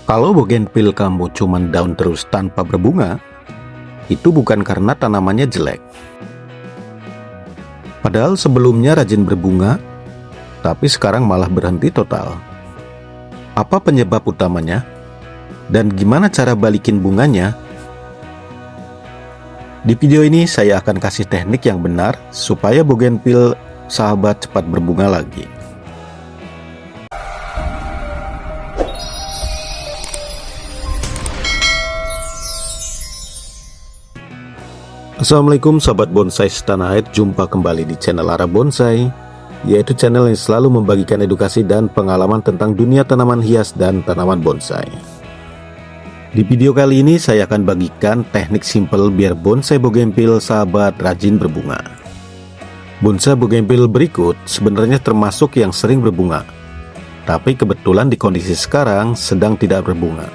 Kalau bougainville kamu cuma daun terus tanpa berbunga, itu bukan karena tanamannya jelek. Padahal sebelumnya rajin berbunga, tapi sekarang malah berhenti total. Apa penyebab utamanya? Dan gimana cara balikin bunganya? Di video ini saya akan kasih teknik yang benar supaya bougainville sahabat cepat berbunga lagi. Assalamualaikum sahabat bonsai setanah air, jumpa kembali di channel Arah Bonsai, yaitu channel yang selalu membagikan edukasi dan pengalaman tentang dunia tanaman hias dan tanaman bonsai. Di video kali ini saya akan bagikan teknik simple biar bonsai bougainville sahabat rajin berbunga. Bonsai bougainville berikut sebenarnya termasuk yang sering berbunga, tapi kebetulan di kondisi sekarang sedang tidak berbunga.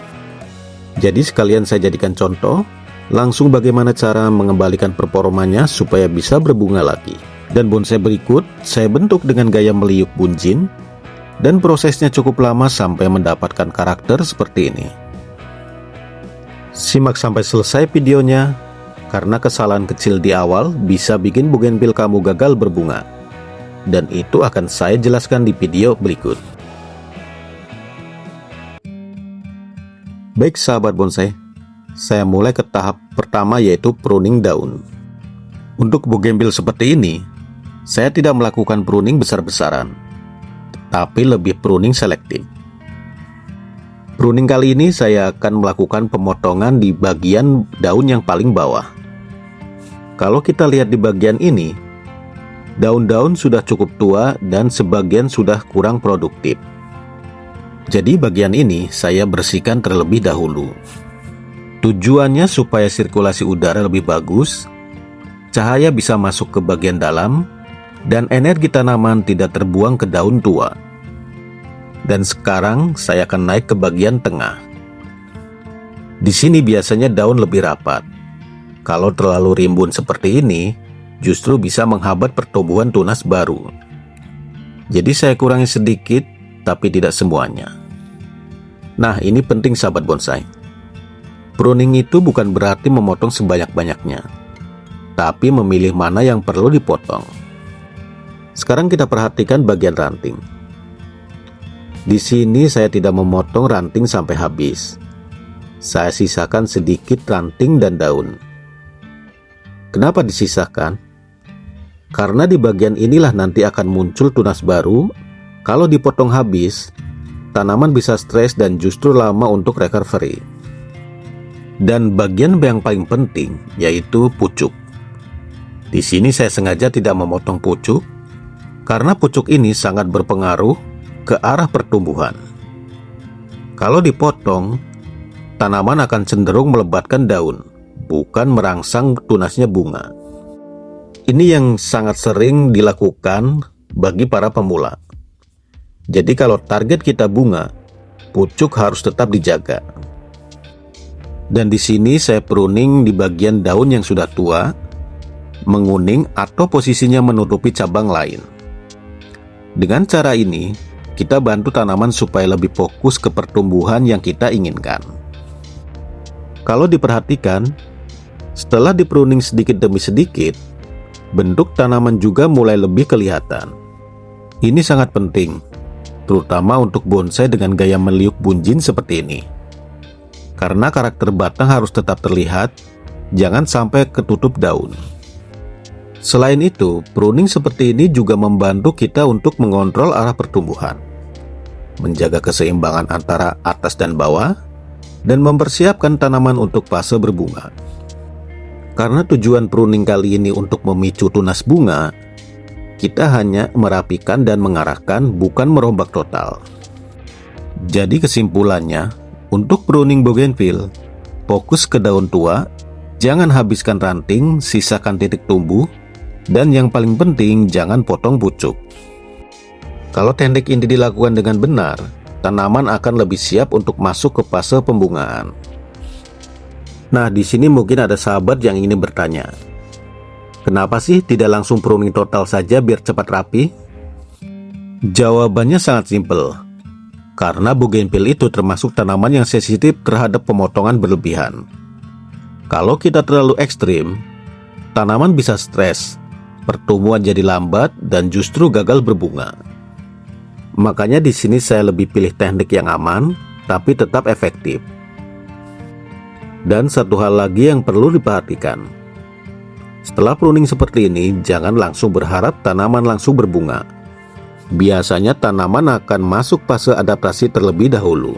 Jadi sekalian saya jadikan contoh langsung bagaimana cara mengembalikan performanya supaya bisa berbunga lagi. Dan bonsai berikut saya bentuk dengan gaya meliuk bunjin, dan prosesnya cukup lama sampai mendapatkan karakter seperti ini. Simak sampai selesai videonya, karena kesalahan kecil di awal bisa bikin bougainville kamu gagal berbunga, dan itu akan saya jelaskan di video berikut. Baik sahabat bonsai, saya mulai ke tahap pertama, yaitu pruning daun. Untuk bougainville seperti ini, saya tidak melakukan pruning besar-besaran, tapi lebih pruning selektif. Pruning kali ini saya akan melakukan pemotongan di bagian daun yang paling bawah. Kalau kita lihat di bagian ini, daun-daun sudah cukup tua dan sebagian sudah kurang produktif. Jadi bagian ini saya bersihkan terlebih dahulu. Tujuannya supaya sirkulasi udara lebih bagus, cahaya bisa masuk ke bagian dalam, dan energi tanaman tidak terbuang ke daun tua. Dan sekarang saya akan naik ke bagian tengah. Di sini biasanya daun lebih rapat. Kalau terlalu rimbun seperti ini, justru bisa menghambat pertumbuhan tunas baru. Jadi saya kurangi sedikit, tapi tidak semuanya. Nah, ini penting sahabat bonsai. Pruning itu bukan berarti memotong sebanyak-banyaknya, tapi memilih mana yang perlu dipotong. Sekarang kita perhatikan bagian ranting. Di sini saya tidak memotong ranting sampai habis. Saya sisakan sedikit ranting dan daun. Kenapa disisakan? Karena di bagian inilah nanti akan muncul tunas baru. Kalau dipotong habis, tanaman bisa stres dan justru lama untuk recovery. Dan bagian yang paling penting yaitu pucuk. Di sini saya sengaja tidak memotong pucuk karena pucuk ini sangat berpengaruh ke arah pertumbuhan. Kalau dipotong, tanaman akan cenderung melebatkan daun, bukan merangsang tunasnya bunga. Ini yang sangat sering dilakukan bagi para pemula. Jadi kalau target kita bunga, pucuk harus tetap dijaga. Dan di sini saya pruning di bagian daun yang sudah tua, menguning atau posisinya menutupi cabang lain. Dengan cara ini, kita bantu tanaman supaya lebih fokus ke pertumbuhan yang kita inginkan. Kalau diperhatikan, setelah dipruning sedikit demi sedikit, bentuk tanaman juga mulai lebih kelihatan. Ini sangat penting, terutama untuk bonsai dengan gaya meliuk bunjin seperti ini. Karena karakter batang harus tetap terlihat, jangan sampai ketutup daun. Selain itu, pruning seperti ini juga membantu kita untuk mengontrol arah pertumbuhan, menjaga keseimbangan antara atas dan bawah, dan mempersiapkan tanaman untuk fase berbunga. Karena tujuan pruning kali ini untuk memicu tunas bunga, kita hanya merapikan dan mengarahkan, bukan merombak total. Jadi kesimpulannya, untuk pruning bougainville, fokus ke daun tua, jangan habiskan ranting, sisakan titik tumbuh, dan yang paling penting jangan potong pucuk. Kalau teknik ini dilakukan dengan benar, tanaman akan lebih siap untuk masuk ke fase pembungaan. Nah, di sini mungkin ada sahabat yang ingin bertanya, kenapa sih tidak langsung pruning total saja biar cepat rapi? Jawabannya sangat simpel. karena bougainville itu termasuk tanaman yang sensitif terhadap pemotongan berlebihan. Kalau kita terlalu ekstrim, tanaman bisa stres, pertumbuhan jadi lambat, dan justru gagal berbunga. Makanya di sini saya lebih pilih teknik yang aman, tapi tetap efektif. Dan satu hal lagi yang perlu diperhatikan. Setelah pruning seperti ini, jangan langsung berharap tanaman langsung berbunga. Biasanya tanaman akan masuk fase adaptasi terlebih dahulu.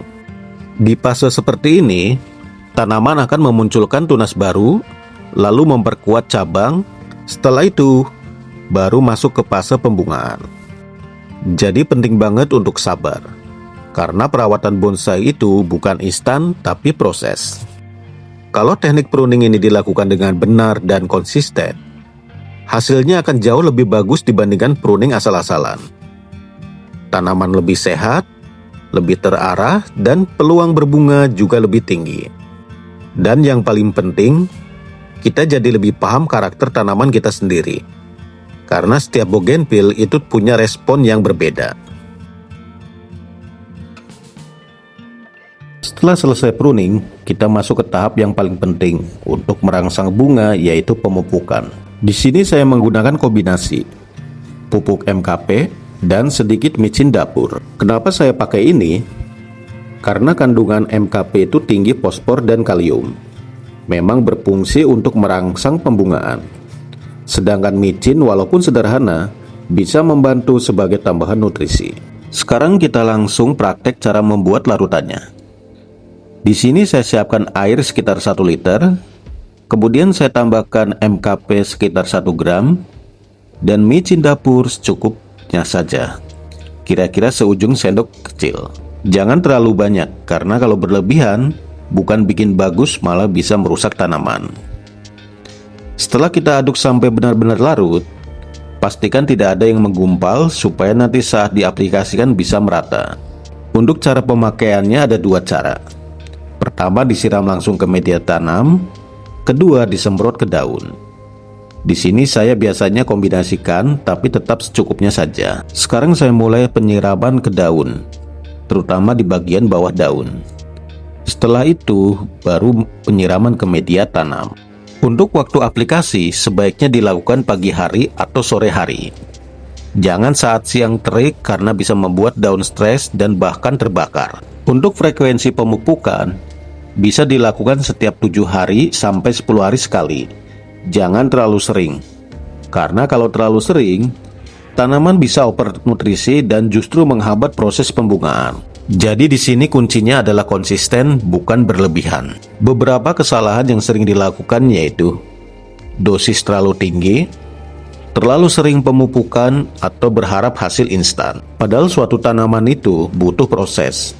Di fase seperti ini, tanaman akan memunculkan tunas baru, lalu memperkuat cabang. Setelah itu, baru masuk ke fase pembungaan. Jadi penting banget untuk sabar, karena perawatan bonsai itu bukan instan tapi proses. Kalau teknik pruning ini dilakukan dengan benar dan konsisten, hasilnya akan jauh lebih bagus dibandingkan pruning asal-asalan. Tanaman lebih sehat, lebih terarah, dan peluang berbunga juga lebih tinggi. Dan yang paling penting, kita jadi lebih paham karakter tanaman kita sendiri. Karena setiap bougainville itu punya respon yang berbeda. Setelah selesai pruning, kita masuk ke tahap yang paling penting untuk merangsang bunga, yaitu pemupukan. Di sini saya menggunakan kombinasi pupuk MKP dan sedikit micin dapur. Kenapa saya pakai ini? Karena kandungan MKP itu tinggi fosfor dan kalium. Memang berfungsi untuk merangsang pembungaan. Sedangkan micin walaupun sederhana, bisa membantu sebagai tambahan nutrisi. Sekarang kita langsung praktek cara membuat larutannya. Di sini saya siapkan air sekitar 1 liter, kemudian saya tambahkan MKP sekitar 1 gram, dan micin dapur secukupnya saja, kira-kira seujung sendok kecil. Jangan terlalu banyak, karena kalau berlebihan, bukan bikin bagus, malah bisa merusak tanaman. Setelah kita aduk sampai benar-benar larut, pastikan tidak ada yang menggumpal supaya nanti saat diaplikasikan bisa merata. Untuk cara pemakaiannya ada 2 cara. Pertama, disiram langsung ke media tanam, kedua disemprot ke daun. Di sini saya biasanya kombinasikan, tapi tetap secukupnya saja. Sekarang saya mulai penyiraman ke daun, terutama di bagian bawah daun. Setelah itu, baru penyiraman ke media tanam. Untuk waktu aplikasi, sebaiknya dilakukan pagi hari atau sore hari. Jangan saat siang terik karena bisa membuat daun stres dan bahkan terbakar. Untuk frekuensi pemupukan, bisa dilakukan setiap 7 hari sampai 10 hari sekali. Jangan terlalu sering, karena kalau terlalu sering, tanaman bisa overnutrisi dan justru menghambat proses pembungaan. Jadi di sini kuncinya adalah konsisten, bukan berlebihan. Beberapa kesalahan yang sering dilakukan yaitu dosis terlalu tinggi, terlalu sering pemupukan, atau berharap hasil instan. Padahal suatu tanaman itu butuh proses.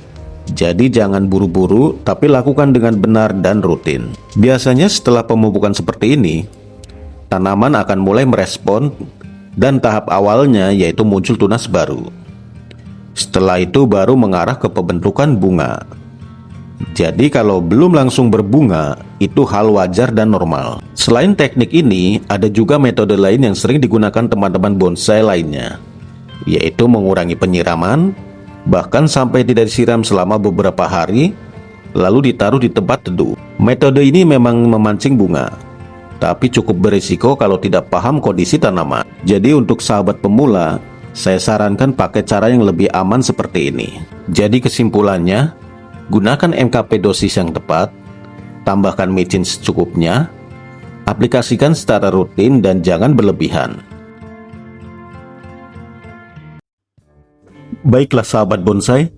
Jadi jangan buru-buru, tapi lakukan dengan benar dan rutin. Biasanya setelah pemupukan seperti ini, tanaman akan mulai merespon, dan tahap awalnya yaitu muncul tunas baru. Setelah itu baru mengarah ke pembentukan bunga. Jadi kalau belum langsung berbunga, itu hal wajar dan normal. Selain teknik ini, ada juga metode lain yang sering digunakan teman-teman bonsai lainnya, yaitu mengurangi penyiraman, bahkan sampai tidak disiram selama beberapa hari, lalu ditaruh di tempat teduh. Metode ini memang memancing bunga, tapi cukup berisiko kalau tidak paham kondisi tanaman. Jadi untuk sahabat pemula, saya sarankan pakai cara yang lebih aman seperti ini. Jadi kesimpulannya, gunakan MKP dosis yang tepat, tambahkan micin secukupnya, aplikasikan secara rutin dan jangan berlebihan. Baiklah sahabat bonsai,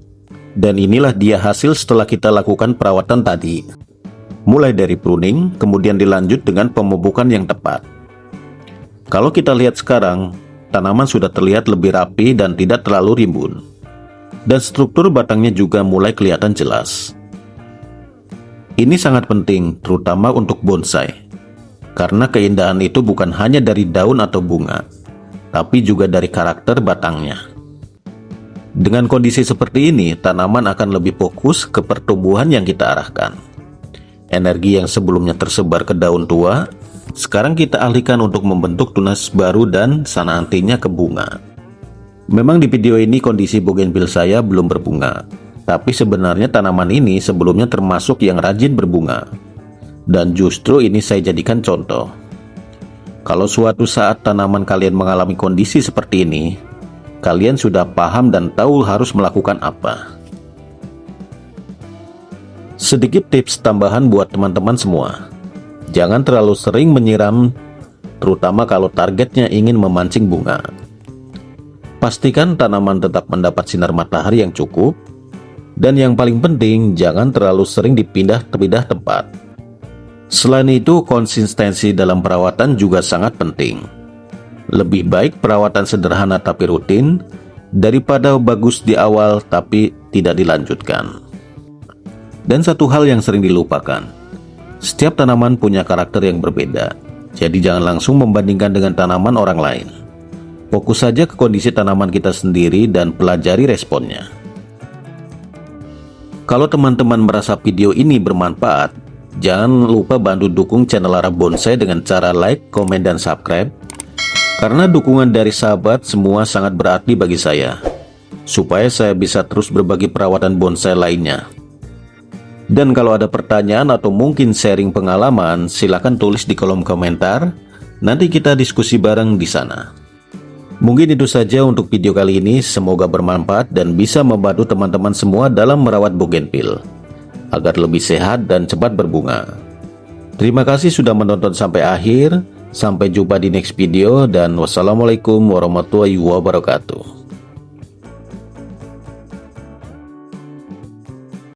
dan inilah dia hasil setelah kita lakukan perawatan tadi. Mulai dari pruning, kemudian dilanjut dengan pemupukan yang tepat. Kalau kita lihat sekarang, tanaman sudah terlihat lebih rapi dan tidak terlalu rimbun. Dan struktur batangnya juga mulai kelihatan jelas. Ini sangat penting, terutama untuk bonsai. Karena keindahan itu bukan hanya dari daun atau bunga, tapi juga dari karakter batangnya. Dengan kondisi seperti ini, tanaman akan lebih fokus ke pertumbuhan yang kita arahkan. Energi yang sebelumnya tersebar ke daun tua, sekarang kita alihkan untuk membentuk tunas baru dan nantinya ke bunga. Memang di video ini kondisi bougainville saya belum berbunga, Tapi sebenarnya tanaman ini sebelumnya termasuk yang rajin berbunga. Dan justru ini saya jadikan contoh. Kalau suatu saat tanaman kalian mengalami kondisi seperti ini, kalian sudah paham dan tahu harus melakukan apa. Sedikit tips tambahan buat teman-teman semua. Jangan terlalu sering menyiram, terutama kalau targetnya ingin memancing bunga. Pastikan tanaman tetap mendapat sinar matahari yang cukup, dan yang paling penting, jangan terlalu sering dipindah-pindah tempat. Selain itu, konsistensi dalam perawatan juga sangat penting. Lebih baik perawatan sederhana tapi rutin, daripada bagus di awal tapi tidak dilanjutkan. Dan satu hal yang sering dilupakan, setiap tanaman punya karakter yang berbeda, jadi jangan langsung membandingkan dengan tanaman orang lain. Fokus saja ke kondisi tanaman kita sendiri dan pelajari responnya. Kalau teman-teman merasa video ini bermanfaat, jangan lupa bantu dukung channel Arah Bonsai dengan cara like, komen, dan subscribe. Karena dukungan dari sahabat semua sangat berarti bagi saya, supaya saya bisa terus berbagi perawatan bonsai lainnya. Dan kalau ada pertanyaan atau mungkin sharing pengalaman, silakan tulis di kolom komentar. Nanti kita diskusi bareng di sana. Mungkin itu saja untuk video kali ini. Semoga bermanfaat dan bisa membantu teman-teman semua dalam merawat bougainville agar lebih sehat dan cepat berbunga. Terima kasih sudah menonton sampai akhir. Sampai jumpa di next video dan wassalamualaikum warahmatullahi wabarakatuh.